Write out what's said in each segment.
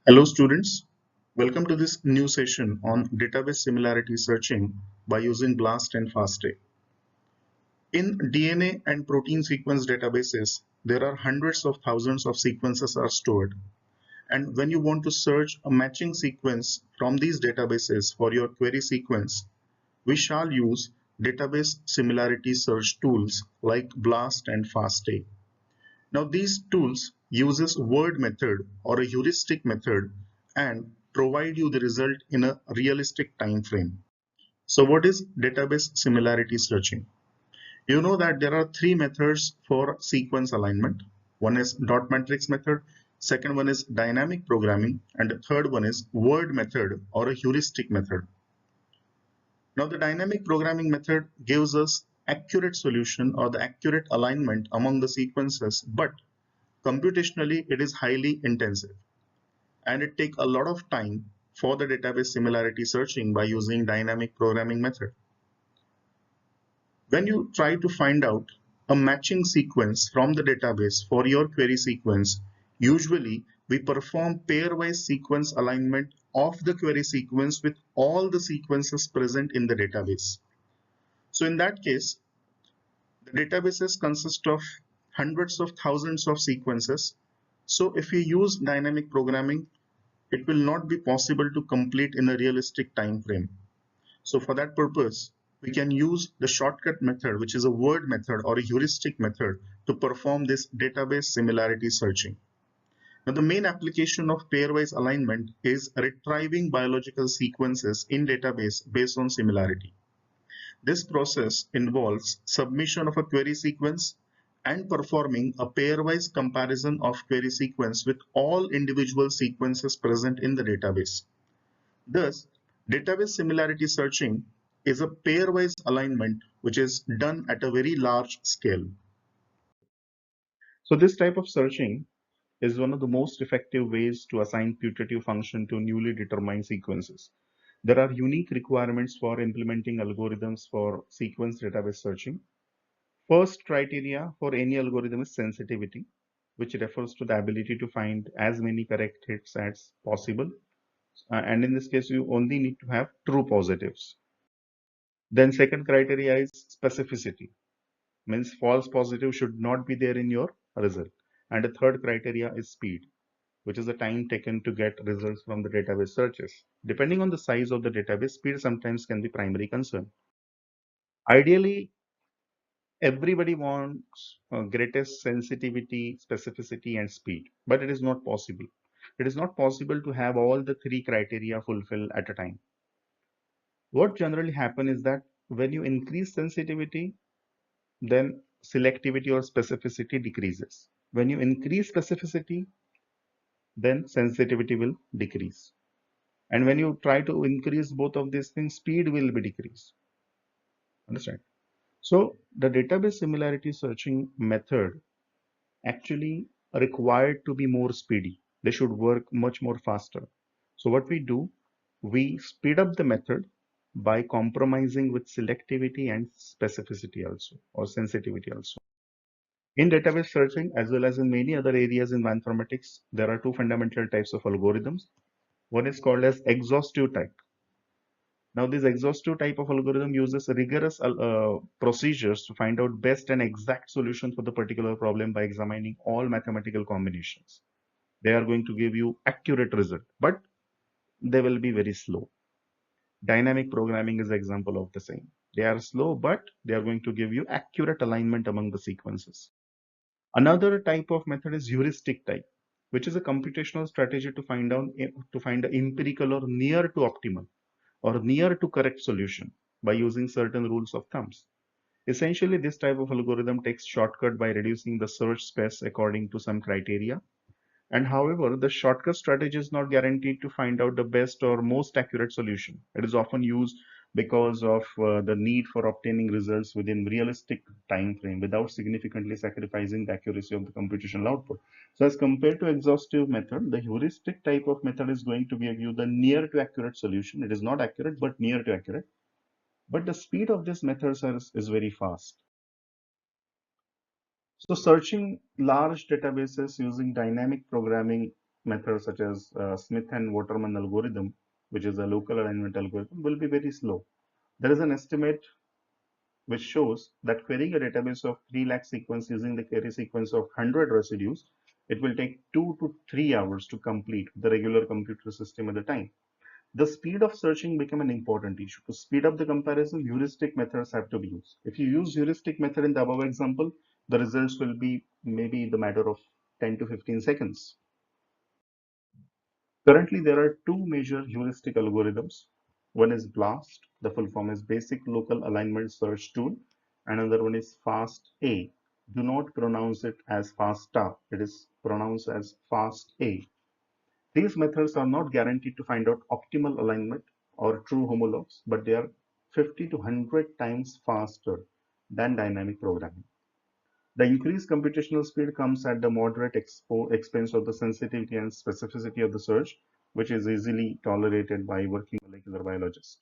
Hello students, welcome to this new session on database similarity searching by using BLAST and FASTA. In DNA and protein sequence databases, there are hundreds of thousands of sequences are stored. And when you want to search a matching sequence from these databases for your query sequence, we shall use database similarity search tools like BLAST and FASTA. Now these tools uses word method or a heuristic method and provide you the result in a realistic time frame. So what is database similarity searching? You know that there are three methods for sequence alignment. One is dot matrix method, second one is dynamic programming, and the third one is word method or a heuristic method. Now the dynamic programming method gives us accurate solution or the accurate alignment among the sequences, but computationally, it is highly intensive and it takes a lot of time for the database similarity searching by using dynamic programming method. When you try to find out a matching sequence from the database for your query sequence, usually we perform pairwise sequence alignment of the query sequence with all the sequences present in the database. So in that case, the databases consist of hundreds of thousands of sequences. So if we use dynamic programming, it will not be possible to complete in a realistic time frame. So for that purpose, we can use the shortcut method, which is a word method or a heuristic method to perform this database similarity searching. Now the main application of pairwise alignment is retrieving biological sequences in database based on similarity. This process involves submission of a query sequence and performing a pairwise comparison of query sequence with all individual sequences present in the database. Thus, database similarity searching is a pairwise alignment which is done at a very large scale. So this type of searching is one of the most effective ways to assign putative function to newly determined sequences. There are unique requirements for implementing algorithms for sequence database searching. First criteria for any algorithm is sensitivity, which refers to the ability to find as many correct hits as possible. And in this case, you only need to have true positives. Then second criteria is specificity, means false positive should not be there in your result. And the third criteria is speed, which is the time taken to get results from the database searches. Depending on the size of the database, speed sometimes can be primary concern. Ideally, everybody wants greatest sensitivity, specificity, and speed, but it is not possible. It is not possible to have all the three criteria fulfilled at a time. What generally happens is that when you increase sensitivity, then selectivity or specificity decreases. When you increase specificity, then sensitivity will decrease. And when you try to increase both of these things, speed will be decreased. Understand? So the database similarity searching method actually required to be more speedy. They should work much more faster. So what we do, we speed up the method by compromising with selectivity and specificity also, or sensitivity also. In database searching, as well as in many other areas in bioinformatics, there are two fundamental types of algorithms. One is called as exhaustive type. Now, this exhaustive type of algorithm uses rigorous procedures to find out best and exact solution for the particular problem by examining all mathematical combinations. They are going to give you accurate result, but they will be very slow. Dynamic programming is an example of the same. They are slow, but they are going to give you accurate alignment among the sequences. Another type of method is heuristic type, which is a computational strategy to find the empirical or near to optimal or near to correct solution by using certain rules of thumbs. Essentially, this type of algorithm takes shortcut by reducing the search space according to some criteria. And however, the shortcut strategy is not guaranteed to find out the best or most accurate solution. It is often used because of the need for obtaining results within realistic time frame without significantly sacrificing the accuracy of the computational output. So as compared to exhaustive method, the heuristic type of method is going to give you the near to accurate solution. It is not accurate, but near to accurate. But the speed of this method is very fast. So searching large databases using dynamic programming methods such as Smith and Waterman algorithm, which is a local alignment algorithm, will be very slow. There is an estimate which shows that querying a database of 3 lakh sequence using the query sequence of 100 residues, it will take 2 to 3 hours to complete the regular computer system at the time. The speed of searching became an important issue. To speed up the comparison, heuristic methods have to be used. If you use heuristic method in the above example, the results will be maybe in the matter of 10 to 15 seconds. Currently, there are two major heuristic algorithms. One is BLAST, the full form is Basic Local Alignment Search Tool. Another one is FASTA. Do not pronounce it as FASTA. It is pronounced as FASTA. These methods are not guaranteed to find out optimal alignment or true homologs, but they are 50 to 100 times faster than dynamic programming. The increased computational speed comes at the moderate expense of the sensitivity and specificity of the search, which is easily tolerated by working molecular biologists.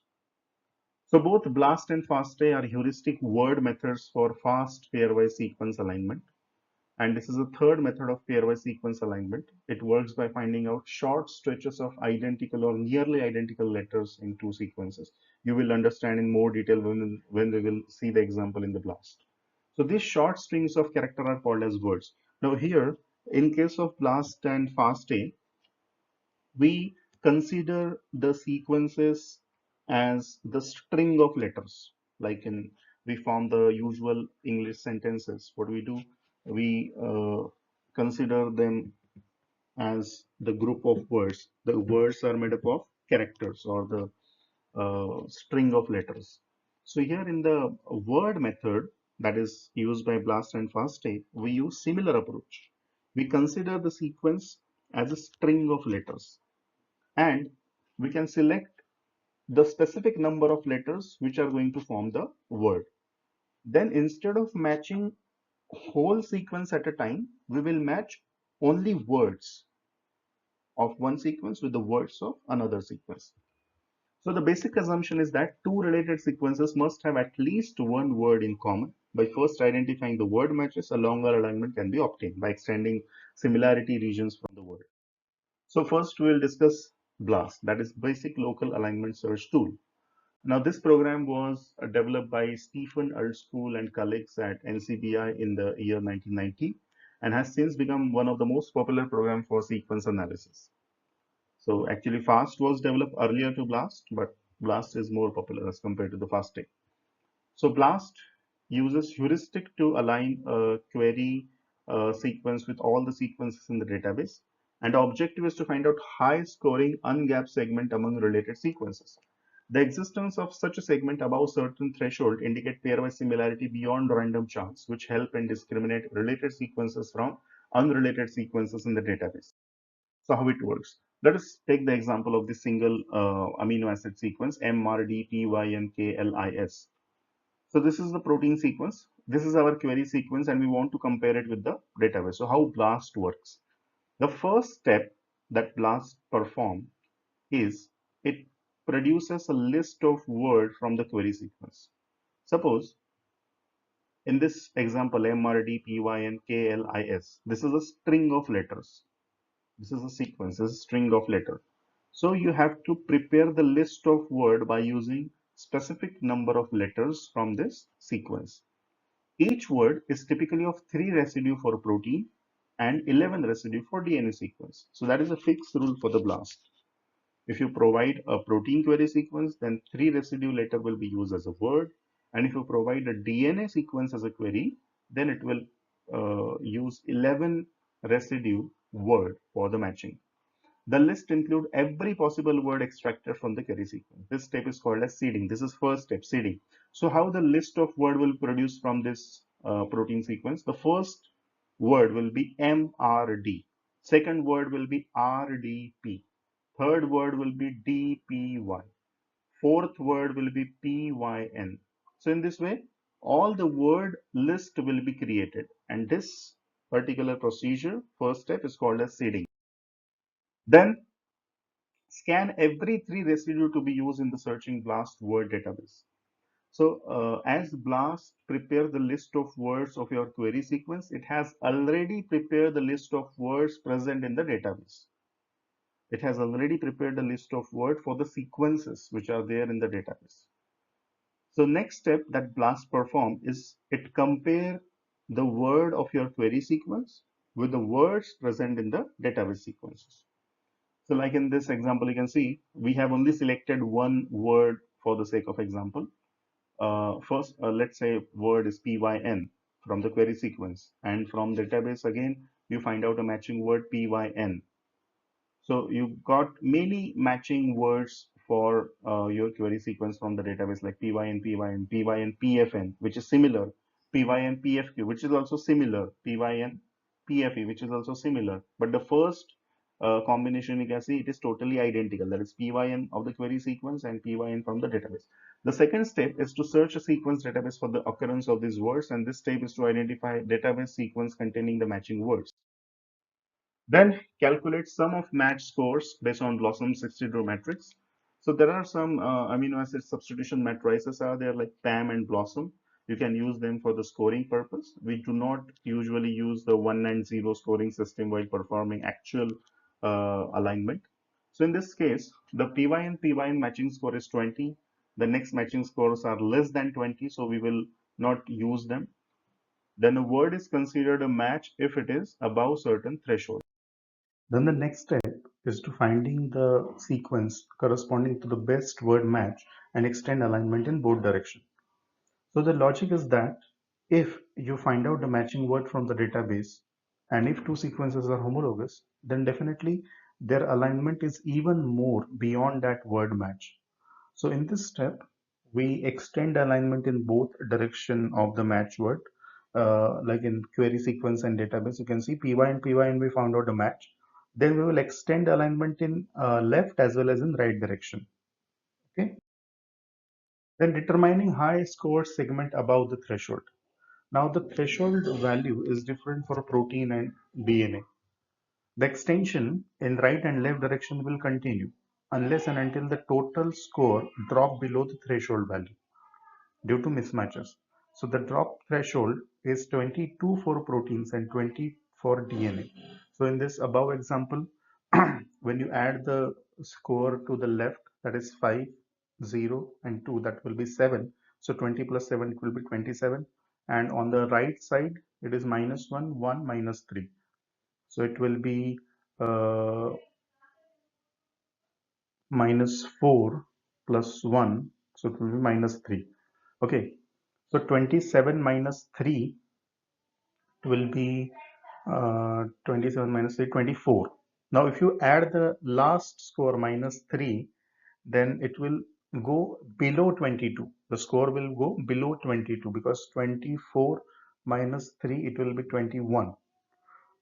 So both BLAST and FASTA are heuristic word methods for fast pairwise sequence alignment. And this is a third method of pairwise sequence alignment. It works by finding out short stretches of identical or nearly identical letters in two sequences. You will understand in more detail when we will see the example in the BLAST. So these short strings of character are called as words. Now here, in case of BLAST and FASTA, we consider the sequences as the string of letters. Like in, we form the usual English sentences. What we do, we consider them as the group of words. The words are made up of characters or the string of letters. So here in the word method that is used by BLAST and FASTA, we use similar approach. We consider the sequence as a string of letters, and we can select the specific number of letters which are going to form the word. Then instead of matching whole sequence at a time, we will match only words of one sequence with the words of another sequence. So the basic assumption is that two related sequences must have at least one word in common. By first identifying the word matches, a longer alignment can be obtained by extending similarity regions from the word. So first we will discuss BLAST, that is Basic Local Alignment Search Tool. Now this program was developed by Stephen Altschul and colleagues at NCBI in the year 1990 and has since become one of the most popular programs for sequence analysis. So actually FAST was developed earlier to BLAST, but BLAST is more popular as compared to the FASTA. So BLAST uses heuristic to align a query sequence with all the sequences in the database. And the objective is to find out high scoring ungapped segment among related sequences. The existence of such a segment above certain threshold indicate pairwise similarity beyond random chance, which help and discriminate related sequences from unrelated sequences in the database. So how it works? Let us take the example of the single amino acid sequence MRDPYNKLIS. So this is the protein sequence. This is our query sequence and we want to compare it with the database. So how BLAST works? The first step that BLAST performs is it produces a list of words from the query sequence. Suppose in this example MRDPYNKLIS, this is a string of letters. This is a sequence, this is a string of letters. So you have to prepare the list of word by using specific number of letters from this sequence. Each word is typically of 3 residue for protein and 11 residue for DNA sequence. So that is a fixed rule for the BLAST. If you provide a protein query sequence, then 3 residue letter will be used as a word. And if you provide a DNA sequence as a query, then it will use 11 residue word for the matching. The list includes every possible word extracted from the query sequence. This step is called as seeding. This is first step, seeding. So how the list of word will produce from this protein sequence? The first word will be MRD. Second word will be RDP. Third word will be DPY. Fourth word will be PYN. So in this way, all the word list will be created. And this particular procedure, first step, is called as seeding. Then scan every 3 residue to be used in the searching BLAST word database. So as BLAST prepare the list of words of your query sequence, it has already prepared the list of words present in the database. it has already prepared a list of words for the sequences which are there in the database. So next step that BLAST perform is it compare the word of your query sequence with the words present in the database sequences. So like in this example, you can see we have only selected one word for the sake of example. First, let's say word is PYN from the query sequence, and from database again, you find out a matching word PYN. So you got many matching words for your query sequence from the database like PYN, PYN, PYN, PFN, which is similar, PYN, PFQ, which is also similar, PYN, PFE, which is also similar. But the first combination, you can see it is totally identical. That is PYN of the query sequence and PYN from the database. The second step is to search a sequence database for the occurrence of these words, and this step is to identify database sequence containing the matching words. Then calculate sum of match scores based on Blossom 62 matrix. So there are some amino acid substitution matrices are there like PAM and Blossom. You can use them for the scoring purpose. We do not usually use the 1 and 0 scoring system while performing actual alignment. So in this case, the PYN matching score is 20. The next matching scores are less than 20, so we will not use them. Then a word is considered a match if it is above certain threshold. Then the next step is to finding the sequence corresponding to the best word match and extend alignment in both directions. So the logic is that if you find out the matching word from the database and if two sequences are homologous, then definitely their alignment is even more beyond that word match. So in this step, we extend alignment in both direction of the match word. Like in query sequence and database, you can see PY and we found out a match. Then we will extend alignment in left as well as in right direction. Okay. Then determining high score segment above the threshold. Now the threshold value is different for protein and DNA. The extension in right and left direction will continue unless and until the total score drop below the threshold value due to mismatches. So the drop threshold is 22 for proteins and 20 for DNA. So in this above example, when you add the score to the left, that is 5, 0 and 2, that will be 7. So 20 plus 7, it will be 27. And on the right side, it is minus 1, 1, minus 3. So it will be minus 4 plus 1. So it will be minus 3. Okay. So 27 minus 3 will be 27 minus 3, 24. Now, if you add the last score minus 3, then it will go below 22. The score will go below 22 because 24 minus 3, it will be 21.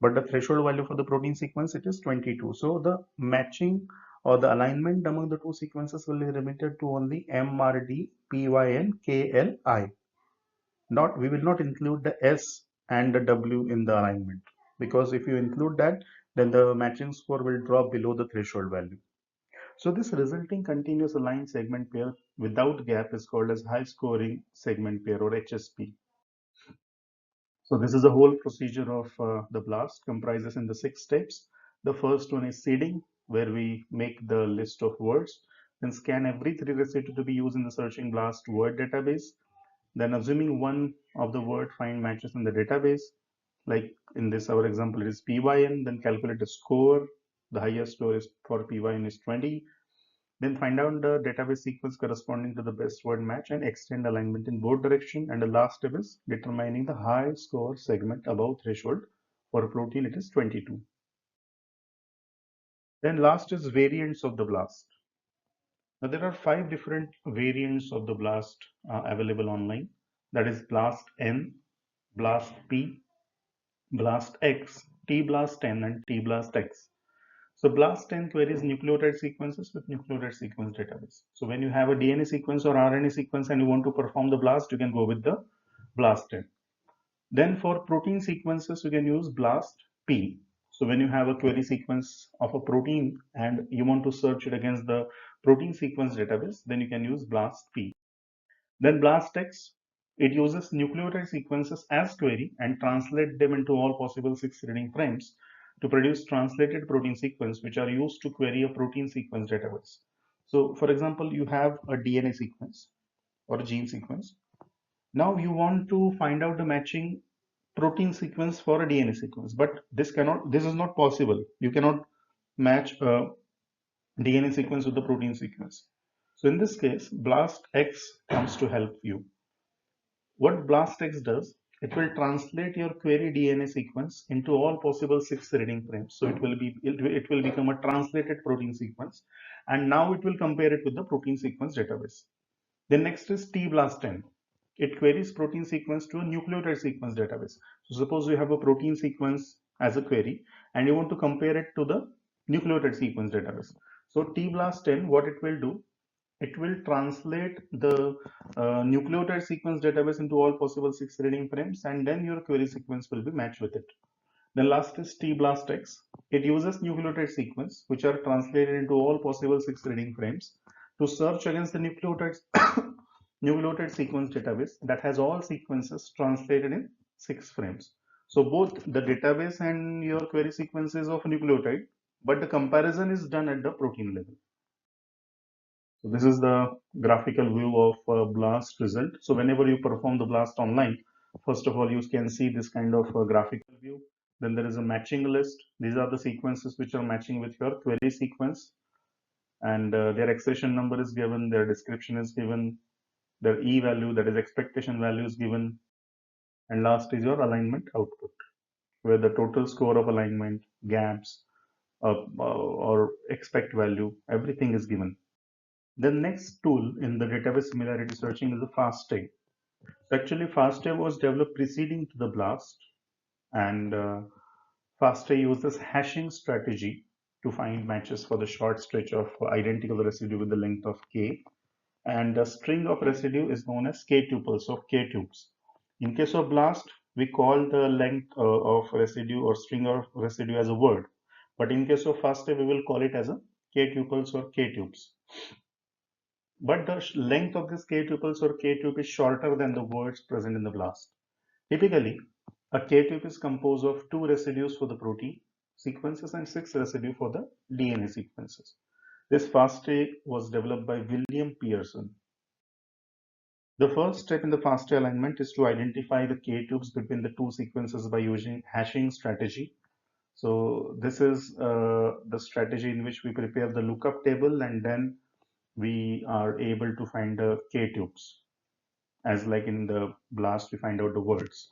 But the threshold value for the protein sequence, it is 22. So the matching or the alignment among the two sequences will be limited to only MRDPYNKLI. We will not include the S and the W in the alignment, because if you include that, then the matching score will drop below the threshold value. So this resulting continuous aligned segment pair without gap is called as high scoring segment pair, or HSP. So this is the whole procedure of the BLAST, comprises in the 6 steps. The first one is seeding, where we make the list of words, then scan every 3 residue to be used in the searching BLAST word database. Then assuming one of the word find matches in the database, like in this our example it is PYN, then calculate a score. The highest score is for PYN is 20. Then find out the database sequence corresponding to the best word match and extend alignment in both direction. And the last step is determining the high score segment above threshold. For protein it is 22. Then last is variants of the BLAST. Now there are 5 different variants of the BLAST available online. That is BLAST N, BLAST P, BLASTX, T-BLAST10 and T-BLASTX. So BLAST10 queries nucleotide sequences with nucleotide sequence database. So when you have a DNA sequence or RNA sequence and you want to perform the BLAST, you can go with the BLAST10. Then for protein sequences, you can use BLAST-P. So when you have a query sequence of a protein and you want to search it against the protein sequence database, then you can use BLAST-P. Then BLASTX, it uses nucleotide sequences as query and translate them into all possible 6 reading frames to produce translated protein sequence which are used to query a protein sequence database. So for example, you have a DNA sequence or a gene sequence. Now you want to find out the matching protein sequence for a DNA sequence, but this is not possible. You cannot match a DNA sequence with the protein sequence. So in this case, BLASTX comes to help you. What BLASTX does, it will translate your query DNA sequence into all possible 6 reading frames. So it will become a translated protein sequence, and now it will compare it with the protein sequence database. Then next is tBLAST10. It queries protein sequence to a nucleotide sequence database. So suppose you have a protein sequence as a query and you want to compare it to the nucleotide sequence database. So tBLAST10, what it will do, it will translate the nucleotide sequence database into all possible 6 reading frames, and then your query sequence will be matched with it. The last is tBLASTX. It uses nucleotide sequence which are translated into all possible 6 reading frames to search against the nucleotide sequence database that has all sequences translated in 6 frames. So both the database and your query sequences of nucleotide, but the comparison is done at the protein level. So this is the graphical view of BLAST result. So whenever you perform the BLAST online, first of all, you can see this kind of graphical view. Then there is a matching list. These are the sequences which are matching with your query sequence, and their accession number is given, their description is given, their E value, that is expectation value, is given, and last is your alignment output, where the total score of alignment, gaps, or expect value, everything is given. The next tool in the database similarity searching is the FASTA. So actually, FASTA was developed preceding to the BLAST, and FASTA uses hashing strategy to find matches for the short stretch of identical residue with the length of k, and the string of residue is known as k tuples of k tubes. In case of BLAST, we call the length of residue or string of residue as a word, but in case of FASTA, we will call it as a k tuples or k tubes. But the length of this k tuples or k tube is shorter than the words present in the BLAST. Typically, a k tube is composed of 2 residues for the protein sequences and 6 residues for the DNA sequences. This FASTA was developed by William Pearson. The first step in the FASTA alignment is to identify the k tubes between the 2 sequences by using hashing strategy. So this is the strategy in which we prepare the lookup table, and then we are able to find the k tubes, as like in the BLAST we find out the words.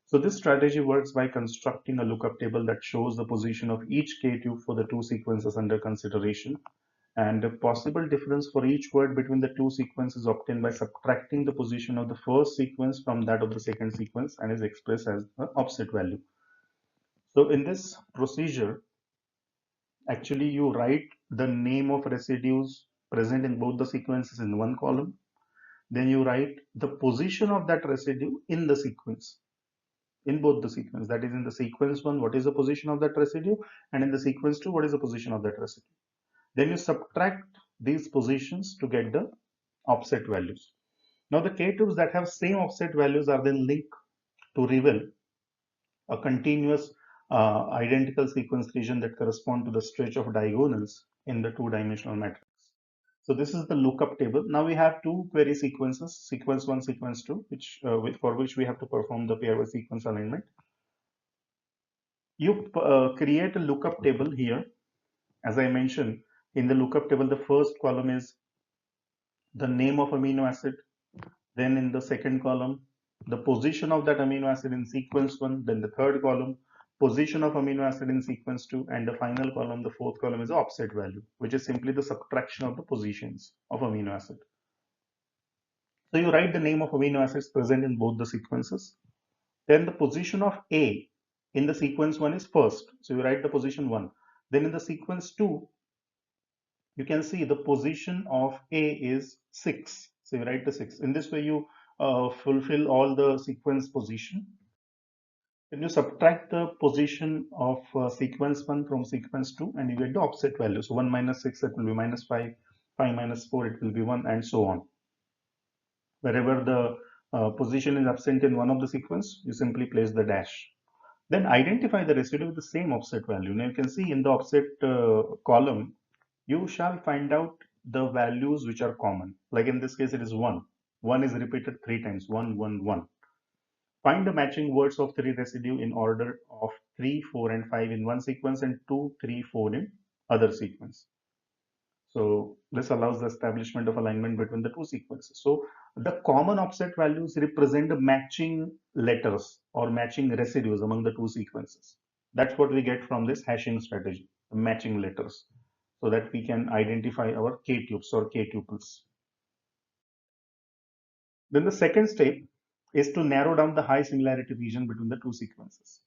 So this strategy works by constructing a lookup table that shows the position of each k tube for the 2 sequences under consideration, and the possible difference for each word between the 2 sequences obtained by subtracting the position of the first sequence from that of the second sequence, and is expressed as an offset value. So in this procedure, actually you write the name of residues present in both the sequences in one column. Then you write the position of that residue in the sequence, in both the sequence. That is, in the sequence 1, what is the position of that residue, and in the sequence 2, what is the position of that residue. Then you subtract these positions to get the offset values. Now the k tubes that have same offset values are then linked to reveal a continuous identical sequence region that correspond to the stretch of diagonals in the 2-dimensional matrix. So this is the lookup table. Now we have 2 query sequences, sequence 1, sequence 2, for which we have to perform the pairwise sequence alignment. You create a lookup table here. As I mentioned, in the lookup table, the first column is the name of amino acid. Then in the second column, the position of that amino acid in sequence 1. Then the third column, position of amino acid in sequence 2, and the final column, the fourth column, is the offset value, which is simply the subtraction of the positions of amino acid. So you write the name of amino acids present in both the sequences. Then the position of A in the sequence 1 is first, so you write the position 1. Then in the sequence 2, you can see the position of A is 6, so you write the 6. In this way you fulfill all the sequence position. Then you subtract the position of sequence 1 from sequence 2, and you get the offset value. So 1 minus 6, it will be minus 5, 5 minus 4, it will be 1, and so on. Wherever the position is absent in one of the sequence, you simply place the dash. Then identify the residue with the same offset value. Now you can see in the offset column, you shall find out the values which are common. Like in this case, it is 1. 1 is repeated 3 times, 1, 1, 1. Find the matching words of 3 residue in order of 3, 4, and 5 in one sequence and 2, 3, 4 in other sequence. So this allows the establishment of alignment between the two sequences. So the common offset values represent the matching letters or matching residues among the two sequences. That's what we get from this hashing strategy, matching letters, so that we can identify our K-tubes or K-tuples. Then the second step is to narrow down the high similarity region between the two sequences.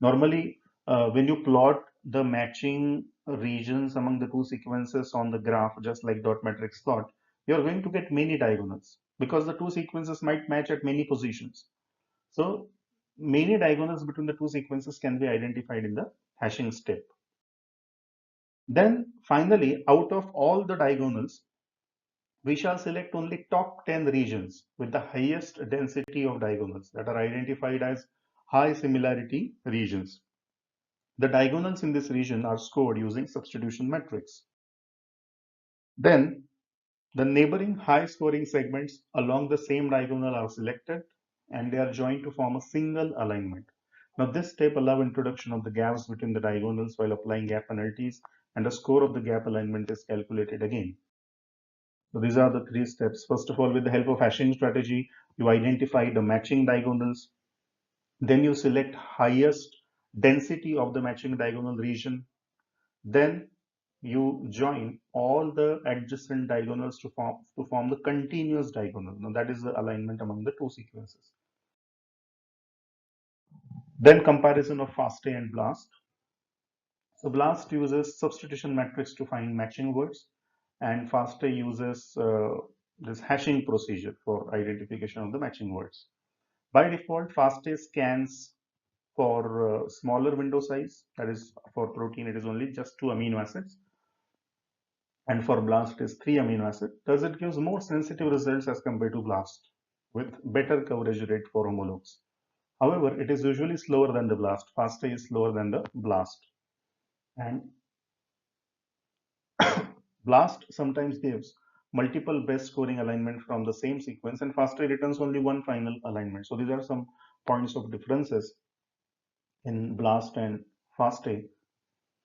Normally, when you plot the matching regions among the two sequences on the graph, just like dot matrix plot, you're going to get many diagonals because the two sequences might match at many positions. So many diagonals between the two sequences can be identified in the hashing step. Then finally, out of all the diagonals, we shall select only top 10 regions with the highest density of diagonals that are identified as high similarity regions. The diagonals in this region are scored using substitution metrics. Then the neighboring high scoring segments along the same diagonal are selected and they are joined to form a single alignment. Now this step allows introduction of the gaps between the diagonals while applying gap penalties, and the score of the gap alignment is calculated again. So these are the 3 steps. First of all, with the help of hashing strategy, you identify the matching diagonals. Then you select highest density of the matching diagonal region. Then you join all the adjacent diagonals to form the continuous diagonal. Now that is the alignment among the two sequences. Then comparison of FASTA and BLAST. So BLAST uses substitution metrics to find matching words, and FASTA uses this hashing procedure for identification of the matching words. By default, FASTA scans for smaller window size. That is, for protein, it is only just 2 amino acids. And for BLAST is 3 amino acids. Thus, it gives more sensitive results as compared to BLAST with better coverage rate for homologs. However, it is usually slower than the BLAST. FASTA is slower than the BLAST. And BLAST sometimes gives multiple best scoring alignment from the same sequence, and FASTA returns only one final alignment. So these are some points of differences in BLAST and FASTA.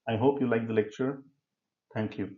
I hope you like the lecture. Thank you.